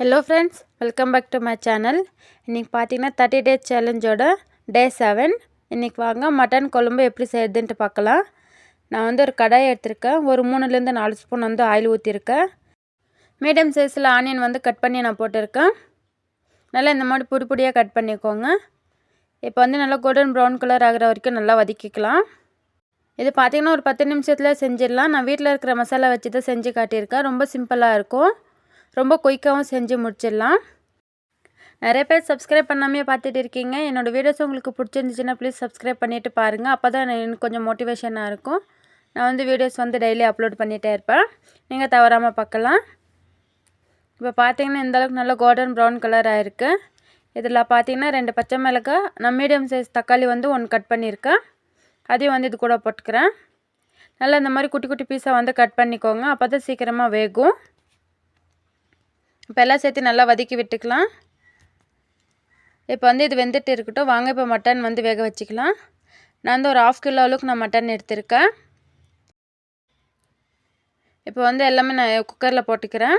Hello friends, welcome back to my channel. இன்னைக்கு பாத்தீங்கன்னா 30 days சேலஞ்சோட டே 7. இன்னைக்கு வாங்க மட்டன் குழம்பு எப்படி செய்யறதுன்னு பார்க்கலாம். நான் வந்து ஒரு கடாய் எடுத்துர்க்கேன். ஒரு 3 ல இருந்து 4 ஸ்பூன் வந்து ஆயில் ஊத்திருக்கேன். மீடியம் சைஸ்ல ஆனியன் வந்து கட் பண்ணி நான் போட்டுருக்கேன். நல்லா இந்த மாதிரி பொடி பொடியா கட் பண்ணிக்கோங்க. இப்போ வந்து நல்லா கோல்டன் பிரவுன் கலர் ஆகுற வரைக்கும் நல்லா வதக்கிக்கலாம். இது பாத்தீங்கன்னா ஒரு 10 நிமிஷத்துல செஞ்சிரலாம். நான் வீட்ல இருக்கிற மசாலா வச்சு தான் செஞ்சு காட்டியிருக்கேன். ரொம்ப சிம்பிளா இருக்கும். ரொம்ப குயிக்காவும் செஞ்சு முடிச்சிடலாம். நிறைய பேர் சப்ஸ்கிரைப் பண்ணாமே பார்த்துட்டு இருக்கீங்க. என்னோட வீடியோஸ் உங்களுக்கு பிடிச்சிருந்துச்சுன்னா ப்ளீஸ் சப்ஸ்கிரைப் பண்ணிட்டு பாருங்க. அப்பதான் எனக்கு கொஞ்சம் மோட்டிவேஷனா இருக்கும். நான் வந்து வீடியோஸ் வந்து டெய்லி அப்லோட் பண்ணிட்டே இருப்பேன். நீங்க தவறாம பார்க்கலாம். இப்போ பாத்தீங்கன்னா இந்த அளவுக்கு நல்ல கோல்டன் பிரவுன் கலர் ஆயிருக்கு. இதெல்லாம் பாத்தீங்கன்னா 2 பச்சை மிளகாய், நான் மீடியம் சைஸ் தக்காளி வந்து 1 கட் பண்ணியிருக்கேன். அதையும் வந்து இது கூட போட்டுக்கிறேன். நல்லா இந்த மாதிரி குட்டி குட்டி பீஸா வந்து கட் பண்ணிக்கோங்க. அப்பதான் சீக்கிரமா வேகும். இப்போ எல்லாம் சேர்த்து நல்லா வதக்கி விட்டுக்கலாம். இப்போ வந்து இது வெந்துட்டு இருக்கட்டும். வாங்க இப்போ மட்டன் வந்து வேக வச்சுக்கலாம். நான் வந்து ஒரு 1/2 கிலோ அளவுக்கு நான் மட்டன் எடுத்திருக்கேன். இப்போ வந்து எல்லாமே நான் குக்கரில் போட்டுக்கிறேன்.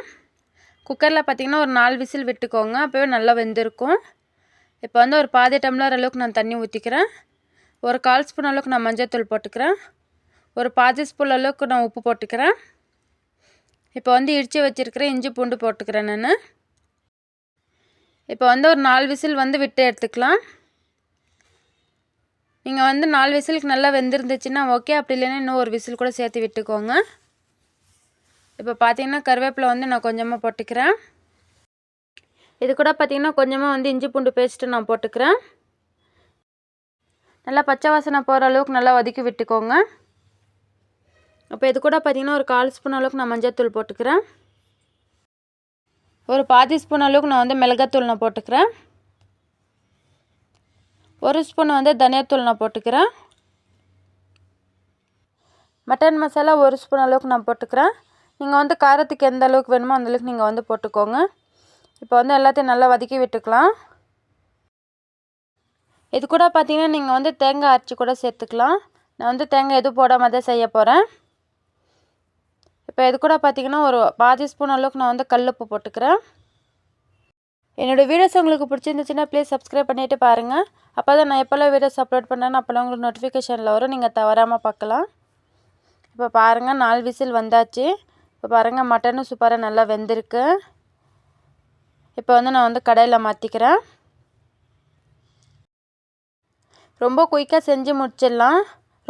குக்கரில் பார்த்தீங்கன்னா ஒரு 4 விசில் விட்டுக்கோங்க. அப்போவே நல்லா வெந்திருக்கும். இப்போ வந்து ஒரு பாதி டம்ளர் அளவுக்கு நான் தண்ணி ஊற்றிக்கிறேன். ஒரு 1/4 ஸ்பூன் அளவுக்கு நான் மஞ்சள்தூள் போட்டுக்கிறேன். ஒரு பாதி ஸ்பூன் அளவுக்கு நான் உப்பு போட்டுக்கிறேன். இப்போ வந்து இடித்து வச்சுருக்கிற இஞ்சி பூண்டு போட்டுக்கிறேன் நான். இப்போ வந்து ஒரு 4 விசில் வந்து விட்டு எடுத்துக்கலாம். நீங்கள் வந்து 4 விசிலுக்கு நல்லா வெந்திருந்துச்சுன்னா ஓகே. அப்படி இல்லைன்னா இன்னும் ஒரு விசில் கூட சேர்த்து விட்டுக்கோங்க. இப்போ பார்த்தீங்கன்னா கருவேப்பிலை வந்து நான் கொஞ்சமாக போட்டுக்கிறேன். இது கூட பார்த்தீங்கன்னா கொஞ்சமாக வந்து இஞ்சி பூண்டு பேஸ்ட்டு நான் போட்டுக்கிறேன். நல்லா பச்சை வாசனை போகிற அளவுக்கு நல்லா வதக்கி விட்டுக்கோங்க. அப்போ இது கூட பார்த்தீங்கன்னா ஒரு 1/4 ஸ்பூன் அளவுக்கு நான் மஞ்சள்தூள் போட்டுக்கிறேன். ஒரு பாதி ஸ்பூன் அளவுக்கு நான் வந்து மிளகாத்தூள் நான் போட்டுக்கிறேன். 1 ஸ்பூன் வந்து தனியாத்தூள் நான் போட்டுக்கிறேன். மட்டன் மசாலா 1 ஸ்பூன் அளவுக்கு நான் போட்டுக்கிறேன். நீங்கள் வந்து காரத்துக்கு எந்த அளவுக்கு வேணுமோ அந்த அளவுக்கு நீங்கள் வந்து போட்டுக்கோங்க. இப்போ வந்து எல்லாத்தையும் நல்லா வதக்கி விட்டுக்கலாம். இது கூட பார்த்தீங்கன்னா நீங்கள் வந்து தேங்காய் அரைச்சி கூட சேர்த்துக்கலாம். நான் வந்து தேங்காய் எதுவும் போடாமல் தான் செய்ய போகிறேன். இப்போ இது கூட பார்த்தீங்கன்னா ஒரு பாதி ஸ்பூன் அளவுக்கு நான் வந்து கல்லுப்பு போட்டுக்கிறேன். என்னோடய வீடியோஸ் உங்களுக்கு பிடிச்சிருந்துச்சுன்னா ப்ளீஸ் சப்ஸ்கிரைப் பண்ணிவிட்டு பாருங்கள். அப்போ தான் நான் எப்போல்லாம் வீடியோஸ் அப்லோட் பண்ணேன்னு அப்போல்லாம் உங்களுக்கு நோட்டிஃபிகேஷனில் வரும். நீங்கள் தவறாமல் பார்க்கலாம். இப்போ பாருங்கள் 4 விசில் வந்தாச்சு. இப்போ பாருங்கள் மட்டனும் சூப்பராக நல்லா வெந்திருக்கு. இப்போ வந்து நான் வந்து கடாயில் மாற்றிக்கிறேன். ரொம்ப குயிக்காக செஞ்சு முடிச்சிடலாம்.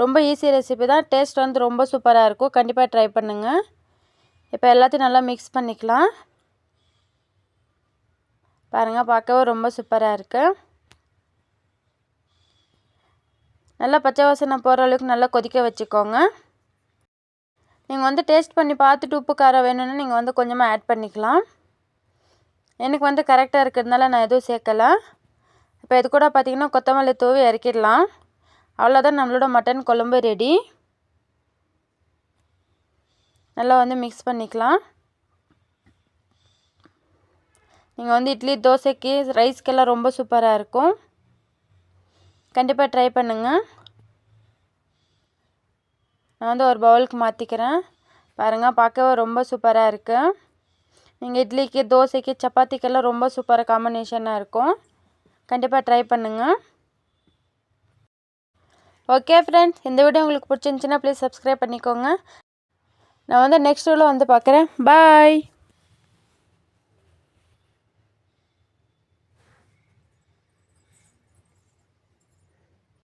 ரொம்ப ஈஸி ரெசிபி தான். டேஸ்ட் வந்து ரொம்ப சூப்பராக இருக்கும். கண்டிப்பாக ட்ரை பண்ணுங்கள். இப்போ எல்லாத்தையும் நல்லா மிக்ஸ் பண்ணிக்கலாம். பாருங்கள் பார்க்கவே ரொம்ப சூப்பராக இருக்குது. நல்லா பச்சை வாசனை போகிற அளவுக்கு நல்லா கொதிக்க வச்சுக்கோங்க. நீங்கள் வந்து டேஸ்ட் பண்ணி பார்த்துட்டு உப்பு காரம் வேணும்னா நீங்கள் வந்து கொஞ்சமாக ஆட் பண்ணிக்கலாம். எனக்கு வந்து கரெக்டாக இருக்கிறதுனால நான் எதுவும் சேர்க்கலை. இப்போ இது கூட பார்த்திங்கன்னா கொத்தமல்லி தூவி இறக்கிடலாம். அவ்வளோதான், நம்மளோட மட்டன் குழம்பு ரெடி. நல்லா வந்து மிக்ஸ் பண்ணிக்கலாம். நீங்கள் வந்து இட்லி தோசைக்கு ரைஸ்க்கெல்லாம் ரொம்ப சூப்பராக இருக்கும். கண்டிப்பாக ட்ரை பண்ணுங்கள். நான் வந்து ஒரு பவுலுக்கு மாற்றிக்கிறேன். பாருங்கள் பார்க்கவே ரொம்ப சூப்பராக இருக்குது. நீங்கள் இட்லிக்கு தோசைக்கு சப்பாத்திக்கெல்லாம் ரொம்ப சூப்பராக காம்பினேஷனாக இருக்கும். கண்டிப்பாக ட்ரை பண்ணுங்கள். ஓகே ஃப்ரெண்ட்ஸ், இந்த வீடியோ உங்களுக்கு பிடிச்சிருந்துச்சுன்னா ப்ளீஸ் சப்ஸ்கிரைப் பண்ணிக்கோங்க. நான் வந்து நெக்ஸ்ட் வீடியோவில் வந்து பார்க்குறேன். பாய்.